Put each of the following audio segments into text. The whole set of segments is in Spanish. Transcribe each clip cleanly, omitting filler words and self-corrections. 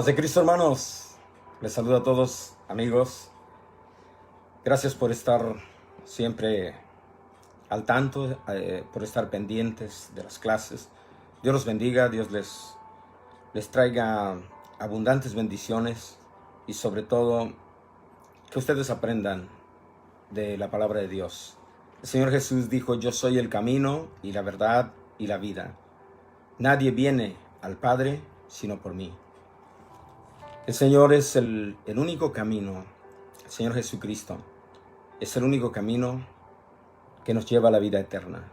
Paz de Cristo, hermanos. Les saludo a todos, amigos. Gracias por estar siempre al tanto, por estar pendientes de las clases. Dios los bendiga, Dios les traiga abundantes bendiciones y sobre todo que ustedes aprendan de la palabra de Dios. El Señor Jesús dijo: yo soy el camino y la verdad y la vida. Nadie viene al Padre sino por mí. El Señor es el único camino. El Señor Jesucristo es el único camino que nos lleva a la vida eterna.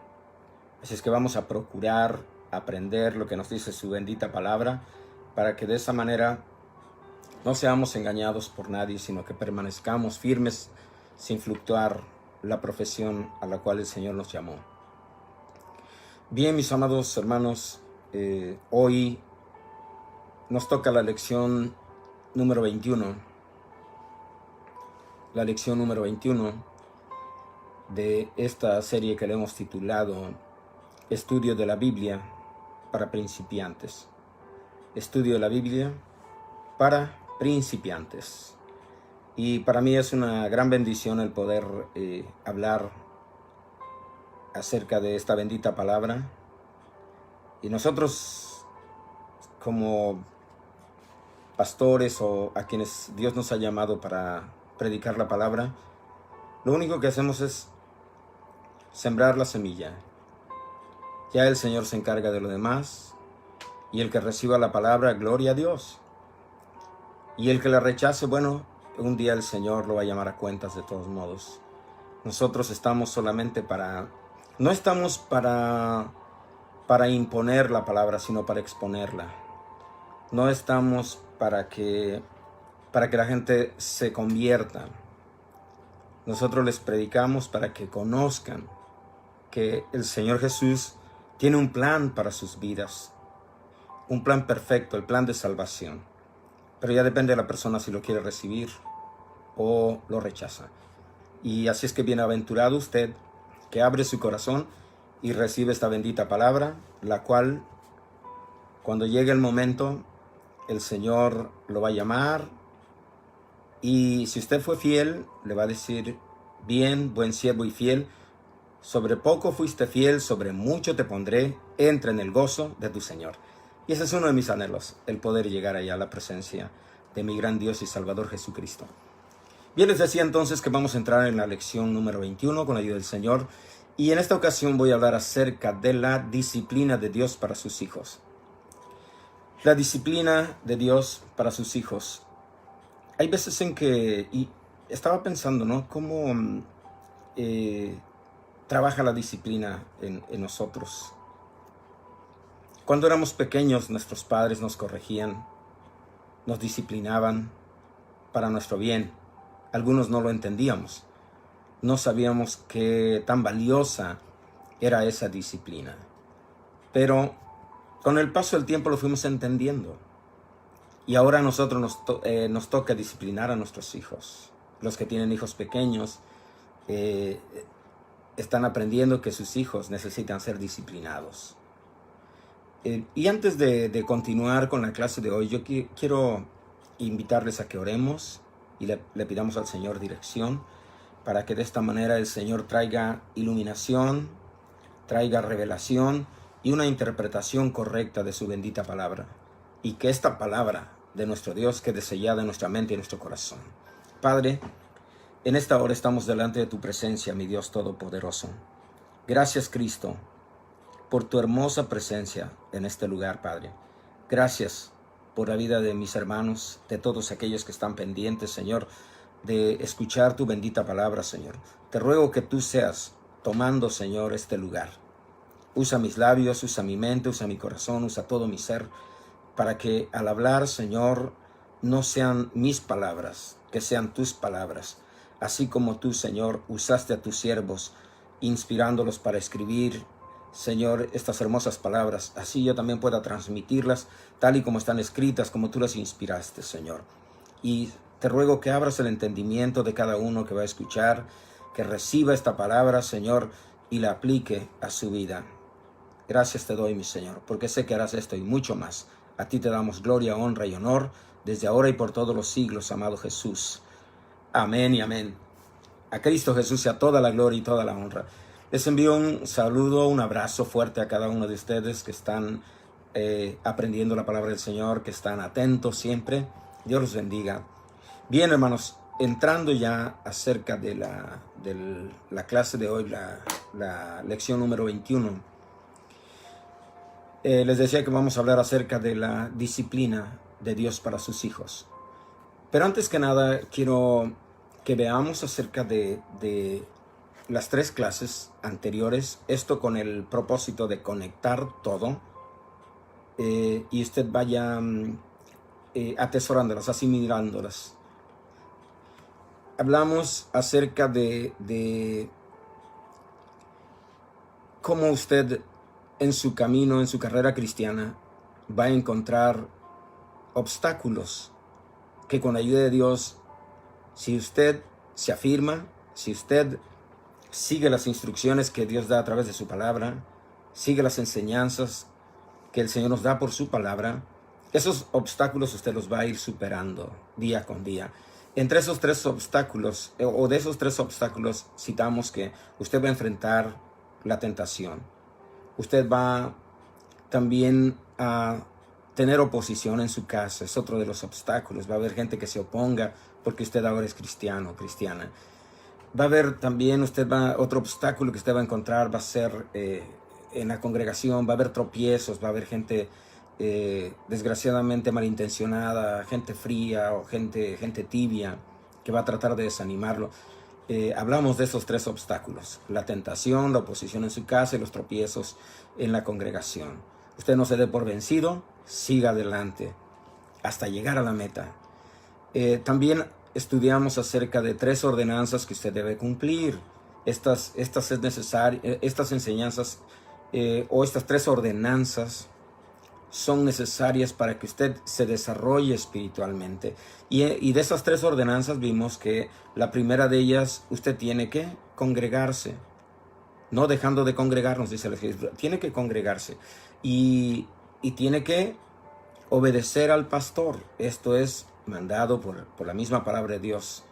Así es que vamos a procurar aprender lo que nos dice su bendita palabra, para que de esa manera no seamos engañados por nadie, sino que permanezcamos firmes sin fluctuar la profesión a la cual el Señor nos llamó. Bien, mis amados hermanos, hoy nos toca la lección número 21. La lección número 21 de esta serie que le hemos titulado Estudio de la Biblia para principiantes. Estudio de la Biblia para principiantes. Y para mí es una gran bendición el poder hablar acerca de esta bendita palabra. Y nosotros, como pastores o a quienes Dios nos ha llamado para predicar la palabra, lo único que hacemos es sembrar la semilla. Ya el Señor se encarga de lo demás, y el que reciba la palabra, gloria a Dios. Y el que la rechace, bueno, un día el Señor lo va a llamar a cuentas de todos modos. Nosotros estamos solamente no estamos para imponer la palabra, sino para exponerla. No estamos para que la gente se convierta. Nosotros les predicamos para que conozcan que el Señor Jesús tiene un plan para sus vidas, un plan perfecto, el plan de salvación. Pero ya depende de la persona si lo quiere recibir o lo rechaza. Y así es que bienaventurado usted que abre su corazón y recibe esta bendita palabra, la cual, cuando llegue el momento, el Señor lo va a llamar, y si usted fue fiel, le va a decir: bien, buen siervo y fiel, sobre poco fuiste fiel, sobre mucho te pondré, entra en el gozo de tu Señor. Y ese es uno de mis anhelos, el poder llegar allá a la presencia de mi gran Dios y Salvador Jesucristo. Bien, les decía entonces que vamos a entrar en la lección número 21 con la ayuda del Señor, y en esta ocasión voy a hablar acerca de la disciplina de Dios para sus hijos. La disciplina de Dios para sus hijos. Hay veces en que, y estaba pensando, ¿no?, cómo trabaja la disciplina en nosotros. Cuando éramos pequeños, nuestros padres nos corregían, nos disciplinaban para nuestro bien. Algunos no lo entendíamos, no sabíamos qué tan valiosa era esa disciplina. Pero con el paso del tiempo lo fuimos entendiendo. Y ahora a nosotros nos toca disciplinar a nuestros hijos. Los que tienen hijos pequeños están aprendiendo que sus hijos necesitan ser disciplinados. Y antes de continuar con la clase de hoy, yo quiero invitarles a que oremos y le pidamos al Señor dirección, para que de esta manera el Señor traiga iluminación, traiga revelación y una interpretación correcta de su bendita palabra, y que esta palabra de nuestro Dios quede sellada en nuestra mente y en nuestro corazón. Padre, en esta hora estamos delante de tu presencia, mi Dios Todopoderoso. Gracias, Cristo, por tu hermosa presencia en este lugar, Padre. Gracias por la vida de mis hermanos, de todos aquellos que están pendientes, Señor, de escuchar tu bendita palabra, Señor. Te ruego que tú seas tomando, Señor, este lugar. Usa mis labios, usa mi mente, usa mi corazón, usa todo mi ser, para que al hablar, Señor, no sean mis palabras, que sean tus palabras. Así como tú, Señor, usaste a tus siervos, inspirándolos para escribir, Señor, estas hermosas palabras, así yo también pueda transmitirlas tal y como están escritas, como tú las inspiraste, Señor. Y te ruego que abras el entendimiento de cada uno que va a escuchar, que reciba esta palabra, Señor, y la aplique a su vida. Gracias te doy, mi Señor, porque sé que harás esto y mucho más. A ti te damos gloria, honra y honor, desde ahora y por todos los siglos, amado Jesús. Amén y amén. A Cristo Jesús sea toda la gloria y toda la honra. Les envío un saludo, un abrazo fuerte a cada uno de ustedes que están aprendiendo la palabra del Señor, que están atentos siempre. Dios los bendiga. Bien, hermanos, entrando ya acerca de la clase de hoy, la lección número 21. Les decía que vamos a hablar acerca de la disciplina de Dios para sus hijos. Pero antes que nada, quiero que veamos acerca de las 3 clases anteriores, esto con el propósito de conectar todo, y usted vaya atesorándolas, asimilándolas. Hablamos acerca de cómo usted en su camino, en su carrera cristiana, va a encontrar obstáculos que con la ayuda de Dios, si usted se afirma, si usted sigue las instrucciones que Dios da a través de su palabra, sigue las enseñanzas que el Señor nos da por su palabra, esos obstáculos usted los va a ir superando día con día. Entre esos 3 obstáculos, o de esos 3 obstáculos, citamos que usted va a enfrentar la tentación. Usted va también a tener oposición en su casa, es otro de los obstáculos. Va a haber gente que se oponga porque usted ahora es cristiano o cristiana. Va a haber también, otro obstáculo que usted va a encontrar, va a ser en la congregación, va a haber tropiezos, va a haber gente desgraciadamente malintencionada, gente fría o gente tibia que va a tratar de desanimarlo. Hablamos de esos 3 obstáculos: la tentación, la oposición en su casa y los tropiezos en la congregación. Usted no se dé por vencido, siga adelante hasta llegar a la meta. También estudiamos acerca de 3 ordenanzas que usted debe cumplir. Estas enseñanzas o estas 3 ordenanzas son necesarias para que usted se desarrolle espiritualmente. Y de esas 3 ordenanzas vimos que la primera de ellas, usted tiene que congregarse. No dejando de congregarnos, dice la Escritura. Tiene que congregarse. Y tiene que obedecer al pastor. Esto es mandado por la misma palabra de Dios.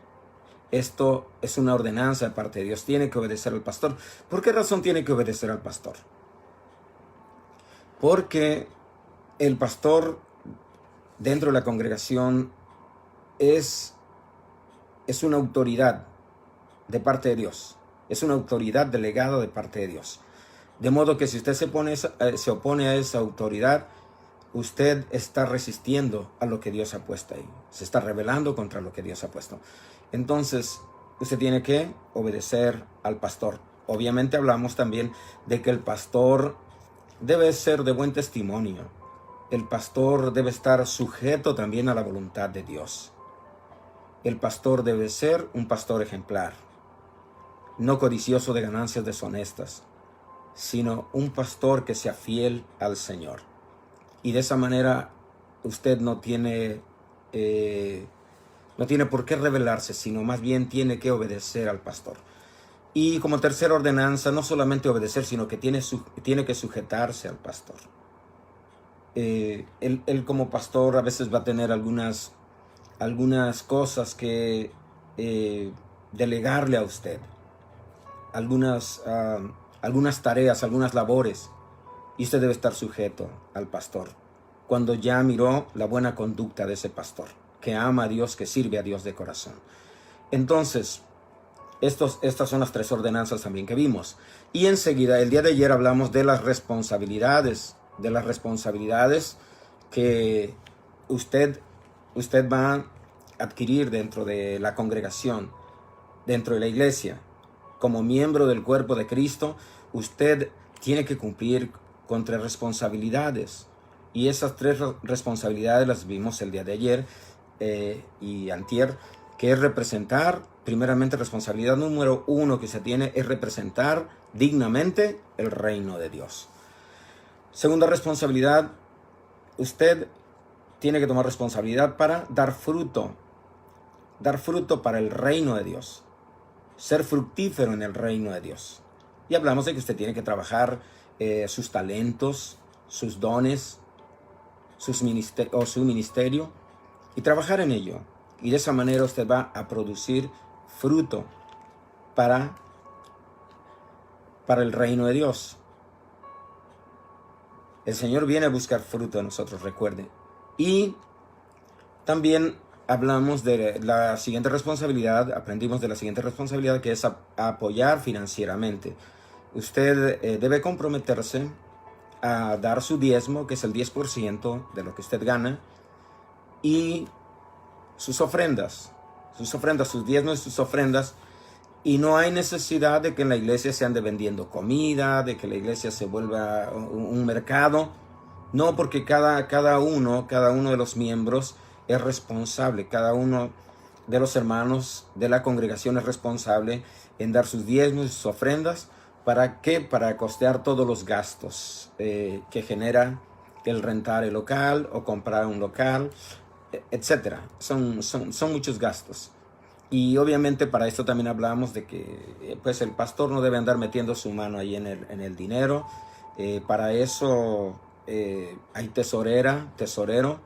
Esto es una ordenanza de parte de Dios. Tiene que obedecer al pastor. ¿Por qué razón tiene que obedecer al pastor? Porque el pastor dentro de la congregación es una autoridad de parte de Dios. Es una autoridad delegada de parte de Dios. De modo que si usted se opone a esa autoridad, usted está resistiendo a lo que Dios ha puesto ahí. Se está rebelando contra lo que Dios ha puesto. Entonces, usted tiene que obedecer al pastor. Obviamente hablamos también de que el pastor debe ser de buen testimonio. El pastor debe estar sujeto también a la voluntad de Dios. El pastor debe ser un pastor ejemplar, no codicioso de ganancias deshonestas, sino un pastor que sea fiel al Señor. Y de esa manera usted no tiene por qué rebelarse, sino más bien tiene que obedecer al pastor. Y como tercera ordenanza, no solamente obedecer, sino que tiene que sujetarse al pastor. Él como pastor a veces va a tener algunas cosas que delegarle a usted, algunas tareas, algunas labores, y usted debe estar sujeto al pastor cuando ya miró la buena conducta de ese pastor, que ama a Dios, que sirve a Dios de corazón. Entonces, estas son las 3 ordenanzas también que vimos. Y enseguida, el día de ayer hablamos de las responsabilidades, que usted va a adquirir dentro de la congregación, dentro de la iglesia. Como miembro del cuerpo de Cristo, usted tiene que cumplir con 3 responsabilidades. Y esas 3 responsabilidades las vimos el día de ayer y antier, que es representar, primeramente, responsabilidad número 1 que se tiene es representar dignamente el reino de Dios. Segunda responsabilidad, usted tiene que tomar responsabilidad para dar fruto para el reino de Dios, ser fructífero en el reino de Dios. Y hablamos de que usted tiene que trabajar sus talentos, sus dones, su ministerio, y trabajar en ello. Y de esa manera usted va a producir fruto para el reino de Dios. El Señor viene a buscar fruto de nosotros, recuerde. Y también hablamos de la siguiente responsabilidad, aprendimos de la siguiente responsabilidad, que es apoyar financieramente. Usted debe comprometerse a dar su diezmo, que es el 10% de lo que usted gana, y sus ofrendas, sus diezmos y sus ofrendas. Y no hay necesidad de que en la iglesia se ande vendiendo comida, de que la iglesia se vuelva un mercado. No, porque cada uno de los miembros es responsable, cada uno de los hermanos de la congregación es responsable en dar sus diezmos y sus ofrendas. ¿Para qué? Para costear todos los gastos que genera el rentar el local o comprar un local, etc. Son muchos gastos. Y obviamente para esto también hablamos de que pues el pastor no debe andar metiendo su mano ahí en el dinero. Para eso hay tesorero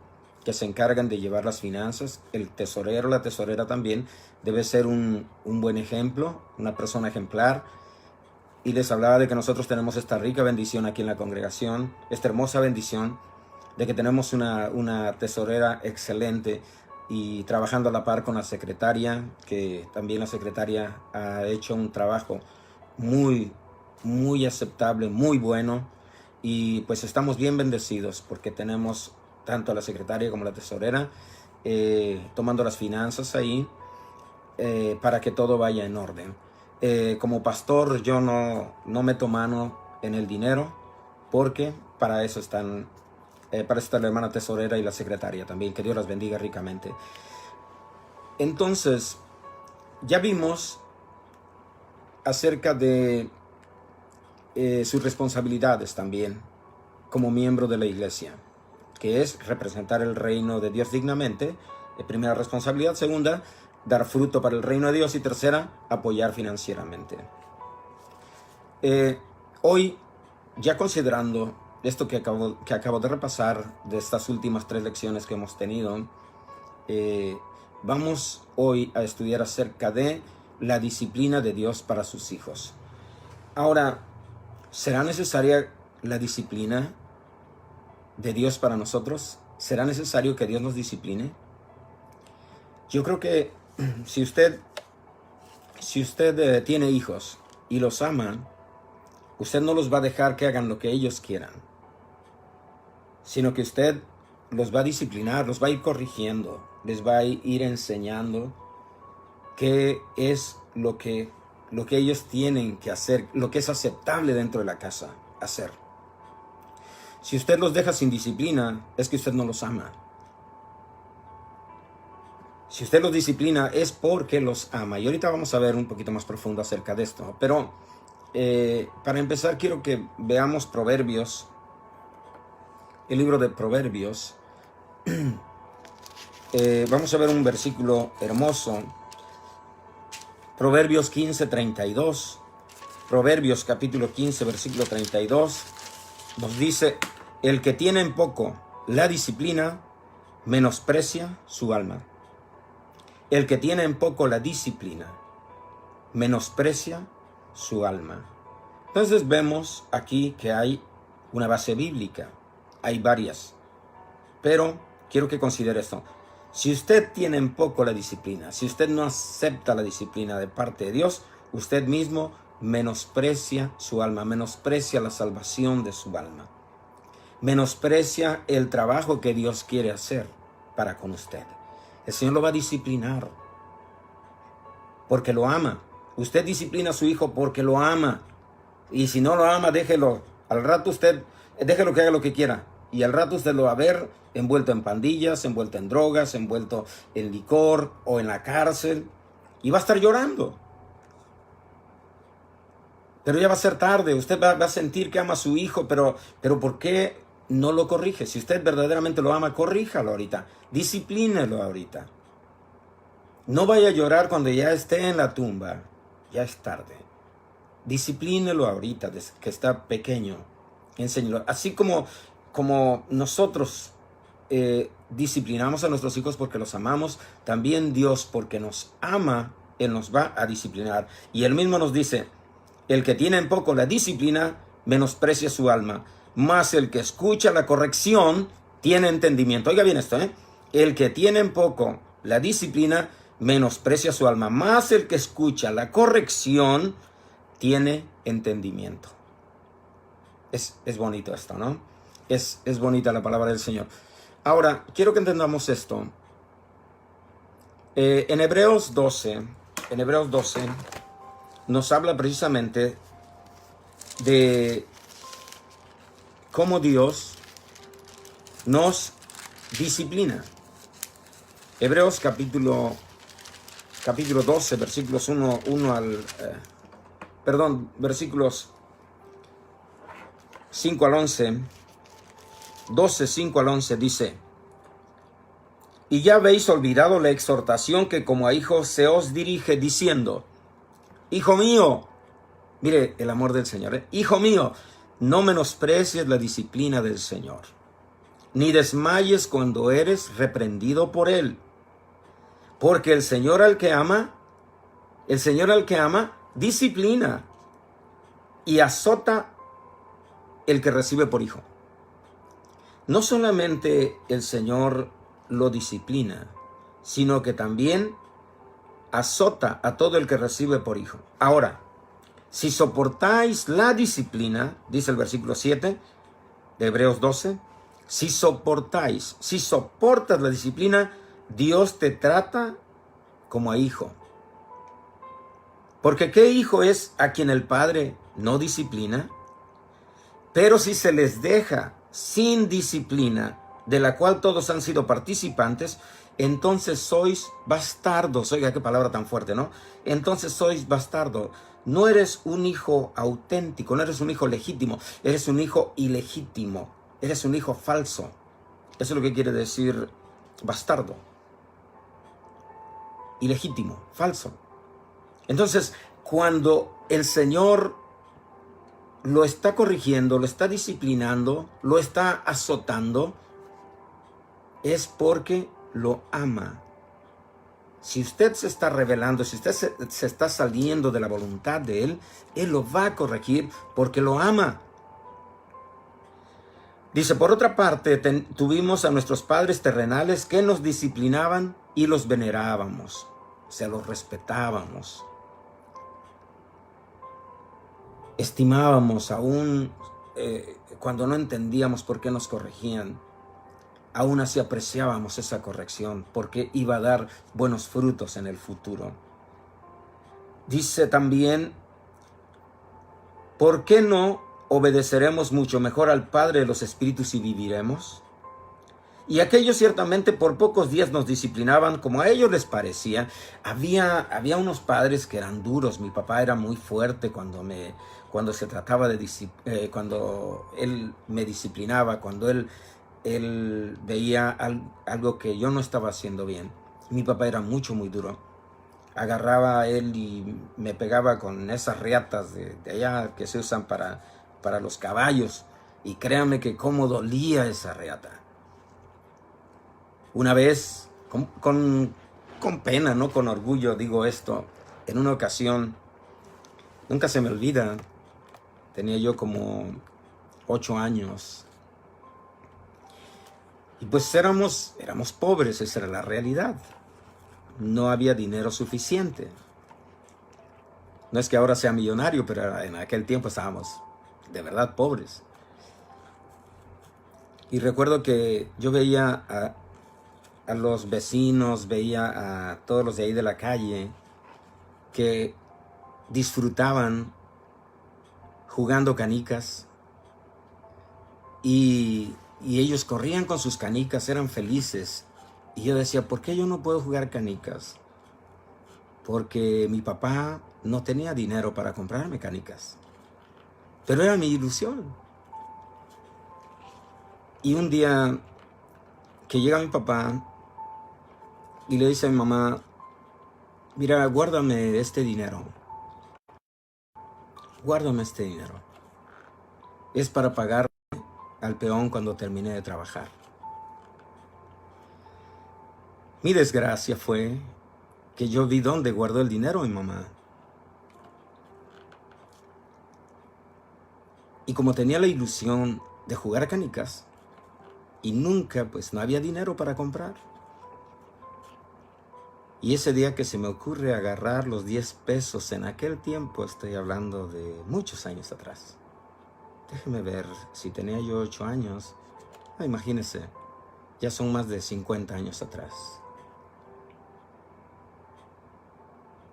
que se encargan de llevar las finanzas. El tesorero, la tesorera también debe ser un buen ejemplo, una persona ejemplar. Y les hablaba de que nosotros tenemos esta rica bendición aquí en la congregación, esta hermosa bendición de que tenemos una tesorera excelente y trabajando a la par con la secretaria, que también la secretaria ha hecho un trabajo muy, muy aceptable, muy bueno. Y pues estamos bien bendecidos porque tenemos tanto a la secretaria como a la tesorera tomando las finanzas ahí para que todo vaya en orden. Como pastor yo no meto mano en el dinero porque para eso está la hermana tesorera y la secretaria también. Que Dios las bendiga ricamente. Entonces, ya vimos acerca de sus responsabilidades también como miembro de la iglesia, que es representar el reino de Dios dignamente. Primera responsabilidad. Segunda, dar fruto para el reino de Dios. Y tercera, apoyar financieramente. Hoy, ya considerando esto que acabo de repasar, de estas últimas 3 lecciones que hemos tenido, vamos hoy a estudiar acerca de la disciplina de Dios para sus hijos. Ahora, ¿será necesaria la disciplina de Dios para nosotros? ¿Será necesario que Dios nos discipline? Yo creo que si usted tiene hijos y los ama, usted no los va a dejar que hagan lo que ellos quieran, sino que usted los va a disciplinar, los va a ir corrigiendo, les va a ir enseñando qué es lo que ellos tienen que hacer, lo que es aceptable dentro de la casa hacer. Si usted los deja sin disciplina, es que usted no los ama. Si usted los disciplina, es porque los ama. Y ahorita vamos a ver un poquito más profundo acerca de esto. Pero para empezar, quiero que veamos Proverbios, el libro de Proverbios. Vamos a ver un versículo hermoso. Proverbios 15:32. Proverbios capítulo 15, versículo 32. Nos dice: el que tiene en poco la disciplina, menosprecia su alma. El que tiene en poco la disciplina, menosprecia su alma. Entonces vemos aquí que hay una base bíblica. Hay varias. Pero quiero que considere esto. Si usted tiene en poco la disciplina, si usted no acepta la disciplina de parte de Dios, usted mismo menosprecia su alma, menosprecia la salvación de su alma. Menosprecia el trabajo que Dios quiere hacer para con usted. El Señor lo va a disciplinar porque lo ama. Usted disciplina a su hijo porque lo ama. Y si no lo ama, déjelo. Al rato usted, déjelo que haga lo que quiera. Y al rato usted lo va a ver envuelto en pandillas, envuelto en drogas, envuelto en licor o en la cárcel. Y va a estar llorando. Pero ya va a ser tarde. Usted va a sentir que ama a su hijo, pero ¿por qué no lo corrige? Si usted verdaderamente lo ama, corríjalo ahorita. Disciplínelo ahorita. No vaya a llorar cuando ya esté en la tumba. Ya es tarde. Disciplínelo ahorita, desde que está pequeño. Enséñelo. Así como nosotros disciplinamos a nuestros hijos porque los amamos, también Dios, porque nos ama, Él nos va a disciplinar. Y Él mismo nos dice, el que tiene en poco la disciplina, menosprecia su alma, mas el que escucha la corrección, tiene entendimiento. Oiga bien esto, el que tiene en poco la disciplina, menosprecia su alma, mas el que escucha la corrección, tiene entendimiento. Es bonito esto, ¿no? Es bonita la palabra del Señor. Ahora, quiero que entendamos esto. En Hebreos 12, nos habla precisamente de cómo Dios nos disciplina. Hebreos capítulo 12, versículos versículos 5 al 11, 12, 5 al 11 dice: y ya habéis olvidado la exhortación que como a hijos se os dirige, diciendo: hijo mío, mire el amor del Señor, hijo mío, no menosprecies la disciplina del Señor, ni desmayes cuando eres reprendido por Él, porque el Señor al que ama, disciplina y azota el que recibe por hijo. No solamente el Señor lo disciplina, sino que también azota a todo el que recibe por hijo. Ahora, si soportáis la disciplina, dice el versículo 7 de Hebreos 12, si soportas la disciplina, Dios te trata como a hijo. Porque ¿qué hijo es a quien el Padre no disciplina? Pero si se les deja sin disciplina, de la cual todos han sido participantes, entonces sois bastardos. Oiga, qué palabra tan fuerte, ¿no? Entonces sois bastardos. No eres un hijo auténtico, no eres un hijo legítimo, eres un hijo ilegítimo, eres un hijo falso. Eso es lo que quiere decir bastardo. Ilegítimo, falso. Entonces, cuando el Señor lo está corrigiendo, lo está disciplinando, lo está azotando, es porque lo ama. Si usted se está rebelando, si usted se está saliendo de la voluntad de Él, Él lo va a corregir porque lo ama. Dice, por otra parte, tuvimos a nuestros padres terrenales que nos disciplinaban y los venerábamos, o sea, los respetábamos. Estimábamos aún cuando no entendíamos por qué nos corregían. Aún así apreciábamos esa corrección porque iba a dar buenos frutos en el futuro. Dice también, ¿por qué no obedeceremos mucho mejor al Padre de los Espíritus y viviremos? Y aquellos ciertamente por pocos días nos disciplinaban como a ellos les parecía. Había unos padres que eran duros. Mi papá era muy fuerte cuando se trataba de cuando él me disciplinaba, cuando él veía algo que yo no estaba haciendo bien. Mi papá era muy duro. Agarraba a él y me pegaba con esas riatas de allá que se usan para los caballos. Y créanme que cómo dolía esa riata. Una vez, con pena, no con orgullo, digo esto, en una ocasión, nunca se me olvida, tenía yo como 8 años. Y pues éramos pobres, esa era la realidad. No había dinero suficiente. No es que ahora sea millonario, pero en aquel tiempo estábamos de verdad pobres. Y recuerdo que yo veía a los vecinos, veía a todos los de ahí de la calle que disfrutaban jugando canicas y ellos corrían con sus canicas, eran felices. Y yo decía, ¿por qué yo no puedo jugar canicas? Porque mi papá no tenía dinero para comprarme canicas. Pero era mi ilusión. Y un día que llega mi papá y le dice a mi mamá, mira, guárdame este dinero. Guárdame este dinero. Es para pagar al peón cuando termine de trabajar. Mi desgracia fue que yo vi dónde guardó el dinero mi mamá. Y como tenía la ilusión de jugar a canicas, y nunca, pues no había dinero para comprar. Y ese día que se me ocurre agarrar los 10 pesos en aquel tiempo, estoy hablando de muchos años atrás. Déjeme ver, si tenía yo 8 años, imagínense, ya son más de 50 años atrás.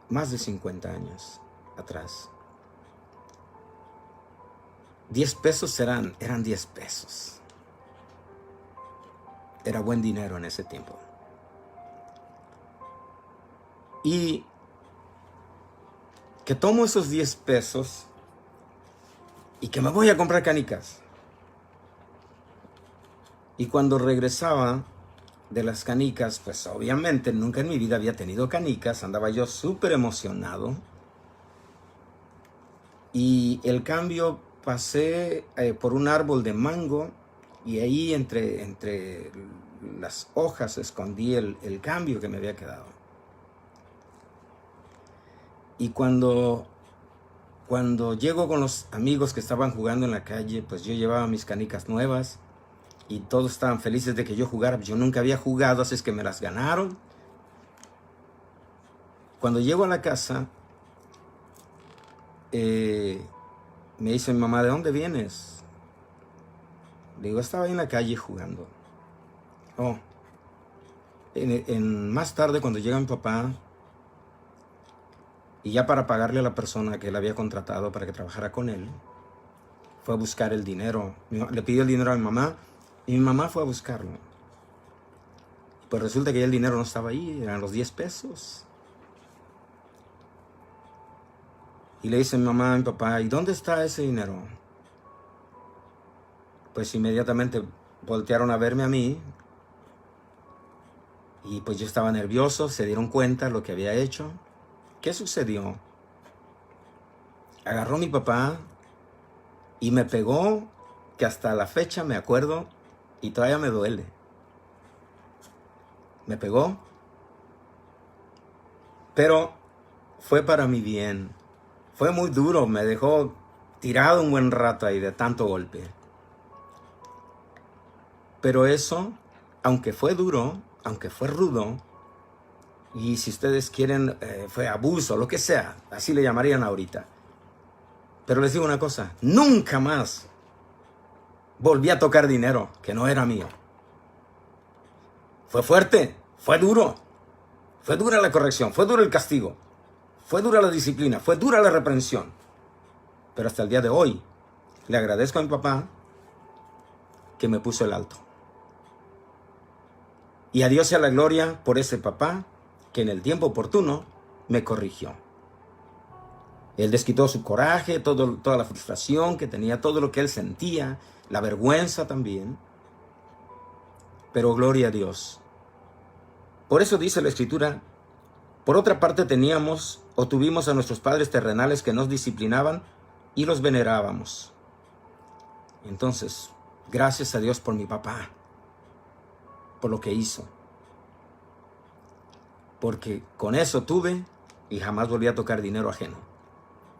Más de 50 años atrás. 10 pesos eran 10 pesos. Era buen dinero en ese tiempo. Y que tomo esos 10 pesos y que me voy a comprar canicas. Y cuando regresaba de las canicas, pues obviamente nunca en mi vida había tenido canicas, andaba yo súper emocionado. Y el cambio, pasé por un árbol de mango y ahí entre las hojas escondí el cambio que me había quedado. Y cuando llego con los amigos que estaban jugando en la calle, pues yo llevaba mis canicas nuevas y todos estaban felices de que yo jugara. Yo nunca había jugado, así es que me las ganaron. Cuando llego a la casa, me dice mi mamá, ¿de dónde vienes? Le digo, estaba ahí en la calle jugando. Oh, más tarde cuando llega mi papá, y ya para pagarle a la persona que él había contratado para que trabajara con él, fue a buscar el dinero. Le pidió el dinero a mi mamá y mi mamá fue a buscarlo. Pues resulta que ya el dinero no estaba ahí, eran los 10 pesos. Y le dice mi mamá a mi papá, ¿y dónde está ese dinero? Pues inmediatamente voltearon a verme a mí. Y pues yo estaba nervioso, se dieron cuenta de lo que había hecho. ¿Qué sucedió? Agarró mi papá y me pegó, que hasta la fecha me acuerdo y todavía me duele. Me pegó, pero fue para mi bien. Fue muy duro, me dejó tirado un buen rato ahí de tanto golpe. Pero eso, aunque fue duro, aunque fue rudo, y si ustedes quieren, fue abuso, lo que sea, así le llamarían ahorita. Pero les digo una cosa, nunca más volví a tocar dinero que no era mío. Fue fuerte, fue duro, fue dura la corrección, fue duro el castigo, fue dura la disciplina, fue dura la reprensión. Pero hasta el día de hoy, le agradezco a mi papá que me puso el alto. Y a Dios sea la gloria por ese papá que en el tiempo oportuno me corrigió. Él desquitó su coraje, toda la frustración que tenía, todo lo que él sentía, la vergüenza también. Pero gloria a Dios. Por eso dice la Escritura, por otra parte teníamos o tuvimos a nuestros padres terrenales que nos disciplinaban y los venerábamos. Entonces, gracias a Dios por mi papá, por lo que hizo. Porque con eso tuve y jamás volví a tocar dinero ajeno.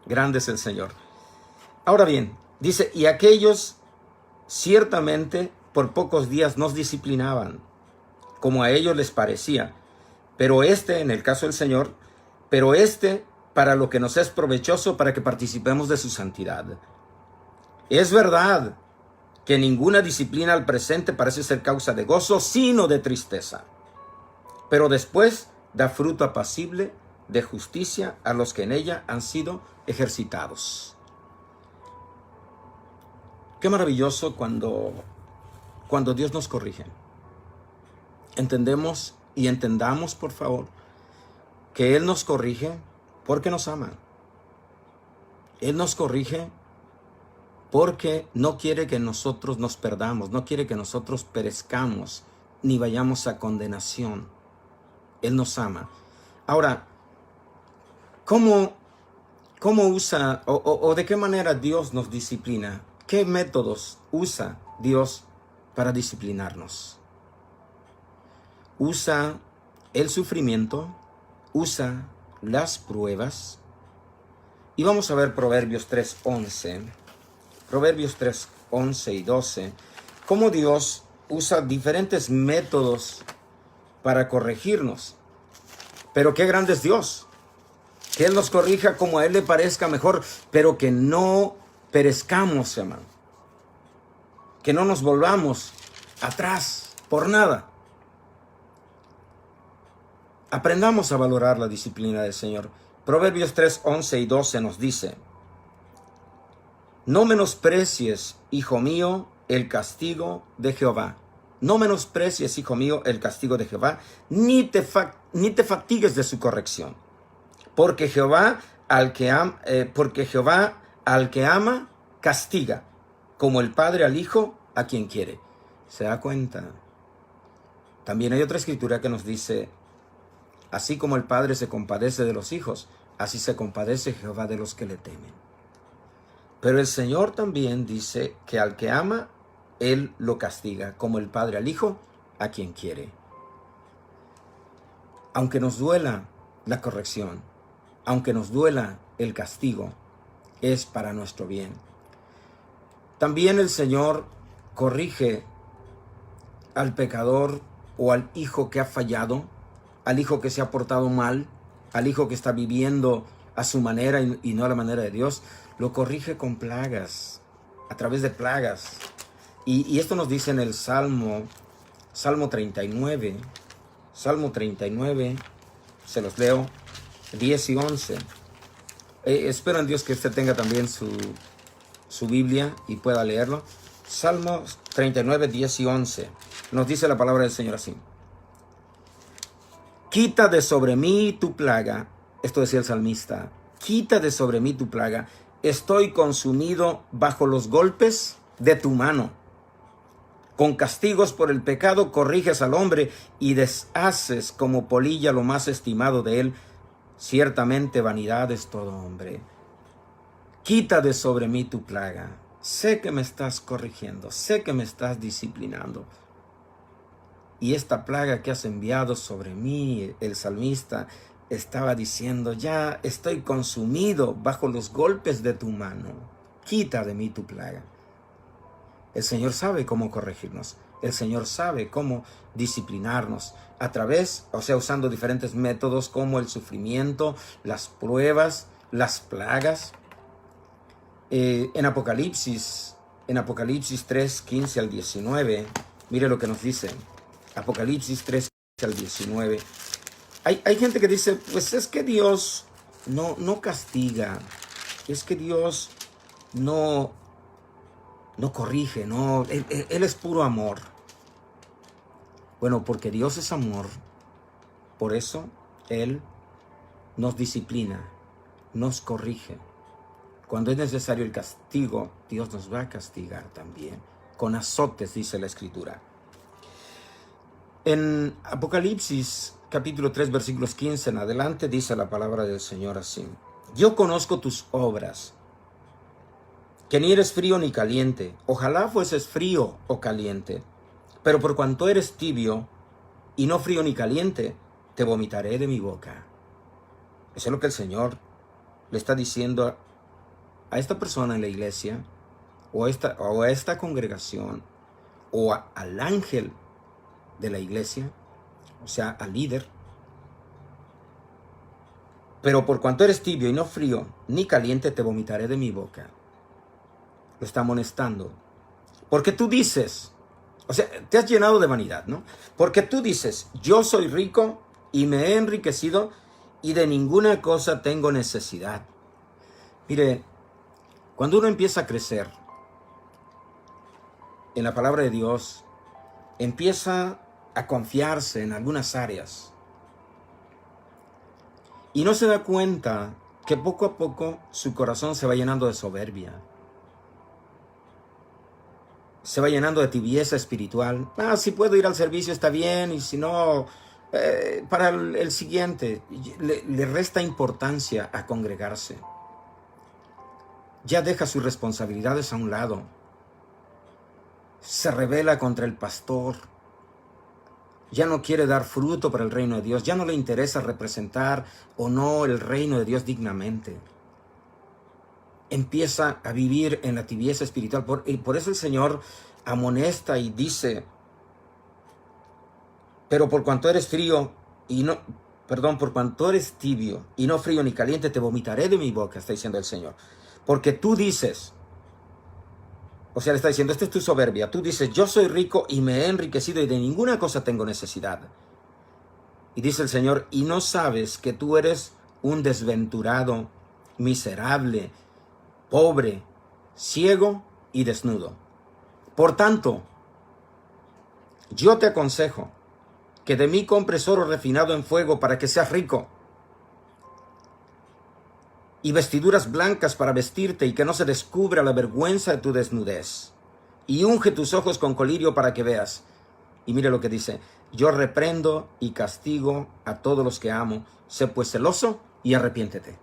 Grande es el Señor. Ahora bien, dice, y aquellos ciertamente por pocos días nos disciplinaban, como a ellos les parecía. Pero en el caso del Señor, pero para lo que nos es provechoso, para que participemos de su santidad. Es verdad que ninguna disciplina al presente parece ser causa de gozo, sino de tristeza. Pero después da fruto apacible de justicia a los que en ella han sido ejercitados. Qué maravilloso cuando Dios nos corrige. Entendemos y entendamos, por favor, que Él nos corrige porque nos ama. Él nos corrige porque no quiere que nosotros nos perdamos, no quiere que nosotros perezcamos ni vayamos a condenación. Él nos ama. Ahora, ¿cómo usa o de qué manera Dios nos disciplina? ¿Qué métodos usa Dios para disciplinarnos? Usa el sufrimiento, usa las pruebas. Y vamos a ver Proverbios 3:11. Proverbios 3:11 y 12. Cómo Dios usa diferentes métodos para corregirnos. Pero qué grande es Dios. Que Él nos corrija como a Él le parezca mejor, pero que no perezcamos, hermano. Que no nos volvamos atrás por nada. Aprendamos a valorar la disciplina del Señor. Proverbios 3:11 y 12 nos dice: no menosprecies, hijo mío, el castigo de Jehová. No menosprecies, hijo mío, el castigo de Jehová, ni te fatigues de su corrección. Porque Jehová al que ama, castiga, como el padre al hijo a quien quiere. ¿Se da cuenta? También hay otra escritura que nos dice: así como el padre se compadece de los hijos, así se compadece Jehová de los que le temen. Pero el Señor también dice que al que ama, Él lo castiga, como el padre al hijo a quien quiere. Aunque nos duela la corrección, aunque nos duela el castigo, es para nuestro bien. También el Señor corrige al pecador o al hijo que ha fallado, al hijo que se ha portado mal, al hijo que está viviendo a su manera y no a la manera de Dios. Lo corrige con plagas, a través de plagas. Y esto nos dice en el Salmo 39, se los leo, 10 y 11. Espero en Dios que usted tenga también su Biblia y pueda leerlo. Salmo 39, 10 y 11. Nos dice la palabra del Señor así: quita de sobre mí tu plaga. Esto decía el salmista: quita de sobre mí tu plaga. Estoy consumido bajo los golpes de tu mano. Con castigos por el pecado corriges al hombre y deshaces como polilla lo más estimado de él. Ciertamente vanidad es todo hombre. Quita de sobre mí tu plaga. Sé que me estás corrigiendo, sé que me estás disciplinando. Y esta plaga que has enviado sobre mí, el salmista estaba diciendo: ya estoy consumido bajo los golpes de tu mano. Quita de mí tu plaga. El Señor sabe cómo corregirnos. El Señor sabe cómo disciplinarnos a través, usando diferentes métodos como el sufrimiento, las pruebas, las plagas. En Apocalipsis 3, 15 al 19, mire lo que nos dice. Apocalipsis 3, 15 al 19. Hay gente que dice: pues es que Dios no castiga, es que Dios no corrige, Él es puro amor. Bueno, porque Dios es amor, por eso Él nos disciplina, nos corrige. Cuando es necesario el castigo, Dios nos va a castigar también, con azotes, dice la Escritura. En Apocalipsis capítulo 3, versículos 15 en adelante, dice la palabra del Señor así: yo conozco tus obras, que ni eres frío ni caliente. Ojalá fueses frío o caliente. Pero por cuanto eres tibio y no frío ni caliente, te vomitaré de mi boca. Eso es lo que el Señor le está diciendo a esta persona en la iglesia, o a esta congregación, o al ángel de la iglesia, al líder. Pero por cuanto eres tibio y no frío ni caliente, te vomitaré de mi boca. Lo está amonestando. Porque tú dices, te has llenado de vanidad, ¿no? Porque tú dices: yo soy rico y me he enriquecido y de ninguna cosa tengo necesidad. Mire, cuando uno empieza a crecer en la palabra de Dios, empieza a confiarse en algunas áreas y no se da cuenta que poco a poco su corazón se va llenando de soberbia. Se va llenando de tibieza espiritual. Si puedo ir al servicio está bien, y si no, para el siguiente. Le resta importancia a congregarse. Ya deja sus responsabilidades a un lado. Se rebela contra el pastor. ya no quiere dar fruto para el reino de Dios, ya no le interesa representar o no el reino de Dios dignamente. Empieza a vivir en la tibieza espiritual. Y por eso el Señor amonesta y dice, pero por cuanto eres frío y no, perdón, por cuanto eres tibio y no frío ni caliente, te vomitaré de mi boca, está diciendo el Señor. Porque tú dices, o sea, le está diciendo, esta es tu soberbia, tú dices, yo soy rico y me he enriquecido y de ninguna cosa tengo necesidad. Y dice el Señor, y no sabes que tú eres un desventurado, miserable, pobre, ciego y desnudo. Por tanto, yo te aconsejo que de mí compres oro refinado en fuego para que seas rico, y vestiduras blancas para vestirte y que no se descubra la vergüenza de tu desnudez, y unge tus ojos con colirio para que veas. Y mire lo que dice, yo reprendo y castigo a todos los que amo, sé pues celoso y arrepiéntete.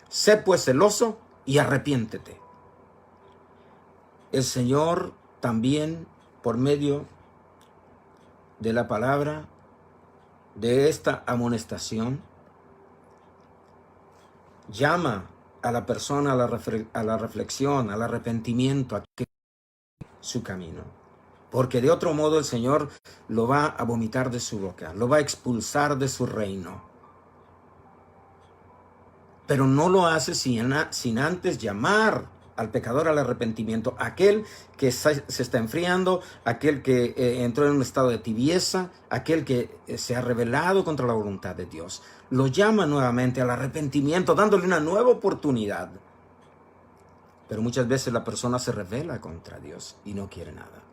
Sé pues celoso y arrepiéntete. El Señor también, por medio de la palabra, de esta amonestación, llama a la persona a la reflexión, al arrepentimiento, a que su camino. Porque de otro modo el Señor lo va a vomitar de su boca, lo va a expulsar de su reino. Pero no lo hace sin antes llamar al pecador al arrepentimiento, aquel que se está enfriando, aquel que entró en un estado de tibieza, aquel que se ha rebelado contra la voluntad de Dios. Lo llama nuevamente al arrepentimiento, dándole una nueva oportunidad. Pero muchas veces la persona se rebela contra Dios y no quiere nada.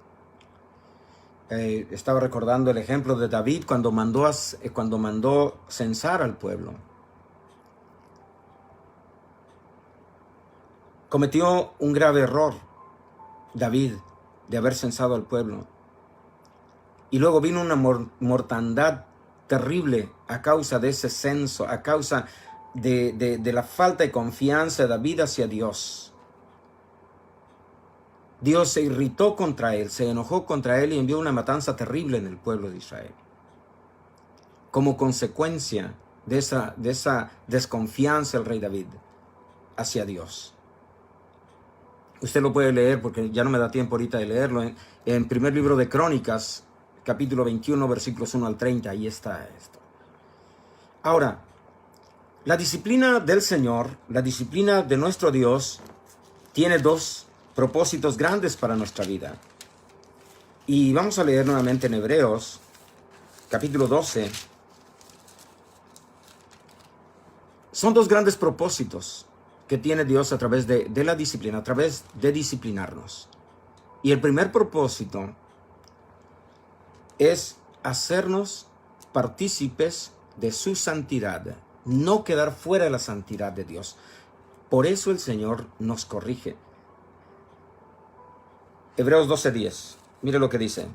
Estaba recordando el ejemplo de David cuando mandó censar al pueblo. Cometió un grave error, David, de haber censado al pueblo. Y luego vino una mortandad terrible a causa de ese censo, a causa de la falta de confianza de David hacia Dios. Dios se irritó contra él, se enojó contra él y envió una matanza terrible en el pueblo de Israel. Como consecuencia de esa desconfianza del rey David hacia Dios. Usted lo puede leer porque ya no me da tiempo ahorita de leerlo. En primer libro de Crónicas, capítulo 21, versículos 1 al 30, ahí está esto. Ahora, la disciplina del Señor, la disciplina de nuestro Dios, tiene dos propósitos grandes para nuestra vida. Y vamos a leer nuevamente en Hebreos, capítulo 12. Son dos grandes propósitos que tiene Dios a través de la disciplina, a través de disciplinarnos. Y el primer propósito es hacernos partícipes de su santidad, no quedar fuera de la santidad de Dios. Por eso el Señor nos corrige. Hebreos 12:10, mire lo que dice.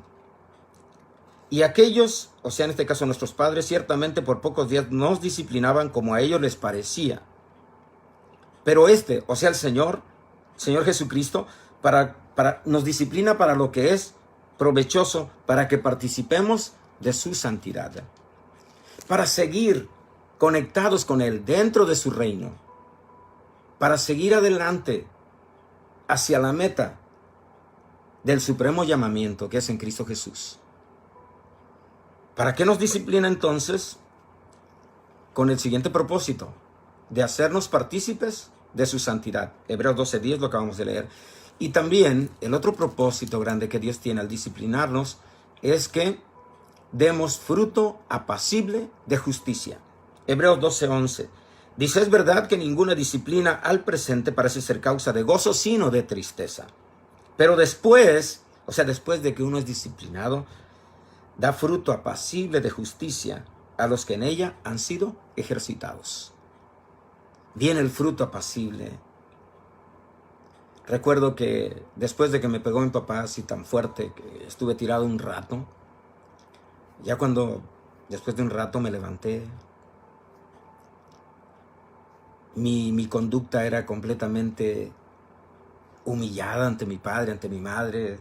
Y aquellos, o sea en este caso nuestros padres, ciertamente por pocos días nos disciplinaban como a ellos les parecía. Pero o sea el Señor Jesucristo, nos disciplina para lo que es provechoso, para que participemos de su santidad. Para seguir conectados con Él dentro de su reino. Para seguir adelante hacia la meta del supremo llamamiento que es en Cristo Jesús. ¿Para qué nos disciplina entonces? Con el siguiente propósito, de hacernos partícipes de su santidad. Hebreos 12:10 lo acabamos de leer. Y también el otro propósito grande que Dios tiene al disciplinarnos es que demos fruto apacible de justicia. Hebreos 12:11 dice, es verdad que ninguna disciplina al presente parece ser causa de gozo, sino de tristeza. Pero después, o sea, después de que uno es disciplinado, da fruto apacible de justicia a los que en ella han sido ejercitados. Viene el fruto apacible. Recuerdo que después de que me pegó mi papá así tan fuerte, que estuve tirado un rato, ya después de un rato me levanté, mi conducta era completamente humillada ante mi padre, ante mi madre.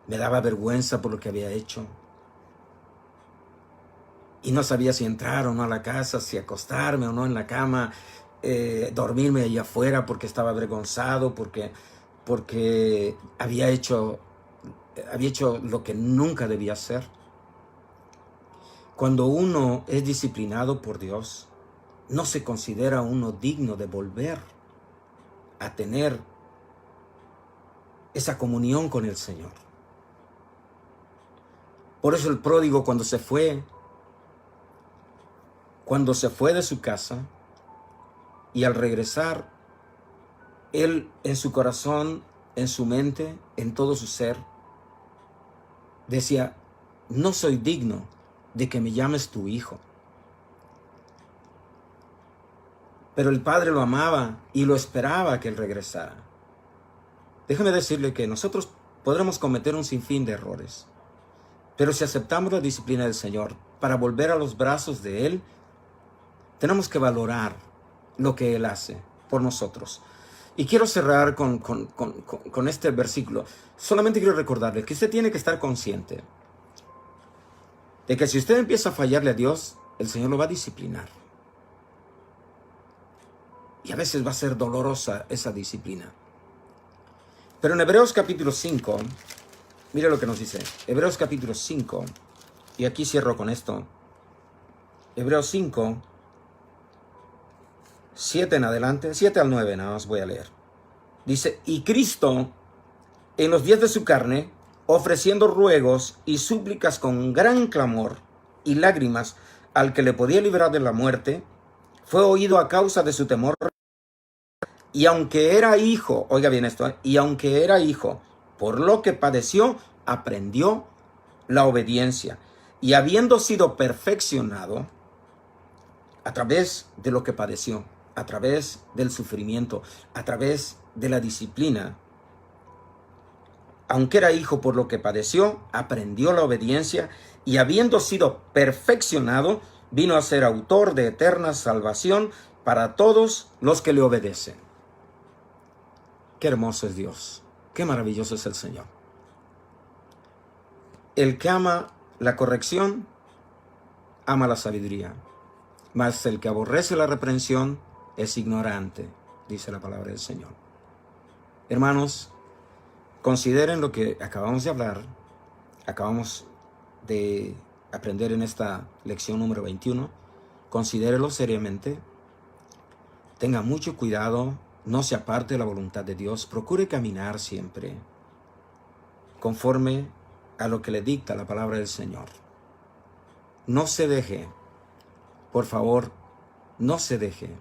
Me daba vergüenza por lo que había hecho. y no sabía si entrar o no a la casa, si acostarme o no en la cama, dormirme allá afuera porque estaba avergonzado, porque había hecho lo que nunca debía hacer. Cuando uno es disciplinado por Dios, no se considera uno digno de volver a tener esa comunión con el Señor. Por eso el pródigo cuando se fue de su casa y al regresar, él en su corazón, en su mente, en todo su ser, decía, no soy digno de que me llames tu hijo. Pero el Padre lo amaba y lo esperaba que él regresara. Déjame decirle que nosotros podremos cometer un sinfín de errores, pero si aceptamos la disciplina del Señor para volver a los brazos de Él, tenemos que valorar lo que Él hace por nosotros. Y quiero cerrar con este versículo. Solamente quiero recordarle que usted tiene que estar consciente de que si usted empieza a fallarle a Dios, el Señor lo va a disciplinar. Y a veces va a ser dolorosa esa disciplina. Pero en Hebreos capítulo 5, mire lo que nos dice. Hebreos capítulo 5, y aquí cierro con esto. Hebreos 5, 7 en adelante, 7 al 9 nada más voy a leer. Dice, y Cristo, en los días de su carne, ofreciendo ruegos y súplicas con gran clamor y lágrimas al que le podía librar de la muerte, fue oído a causa de su temor. Y aunque era hijo, oiga bien esto, y aunque era hijo, por lo que padeció, aprendió la obediencia. Y habiendo sido perfeccionado a través de lo que padeció, a través del sufrimiento, a través de la disciplina, aunque era hijo por lo que padeció, aprendió la obediencia y habiendo sido perfeccionado, vino a ser autor de eterna salvación para todos los que le obedecen. Qué hermoso es Dios, qué maravilloso es el Señor. El que ama la corrección, ama la sabiduría, mas el que aborrece la reprensión es ignorante, dice la palabra del Señor. Hermanos, consideren lo que acabamos de hablar, acabamos de aprender en esta lección número 21, considérelo seriamente, tenga mucho cuidado, no se aparte de la voluntad de Dios, procure caminar siempre conforme a lo que le dicta la palabra del Señor. No se deje, por favor, no se deje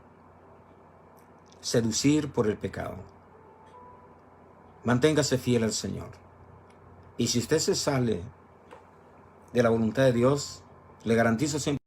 seducir por el pecado. Manténgase fiel al Señor. Y si usted se sale de la voluntad de Dios, le garantizo siempre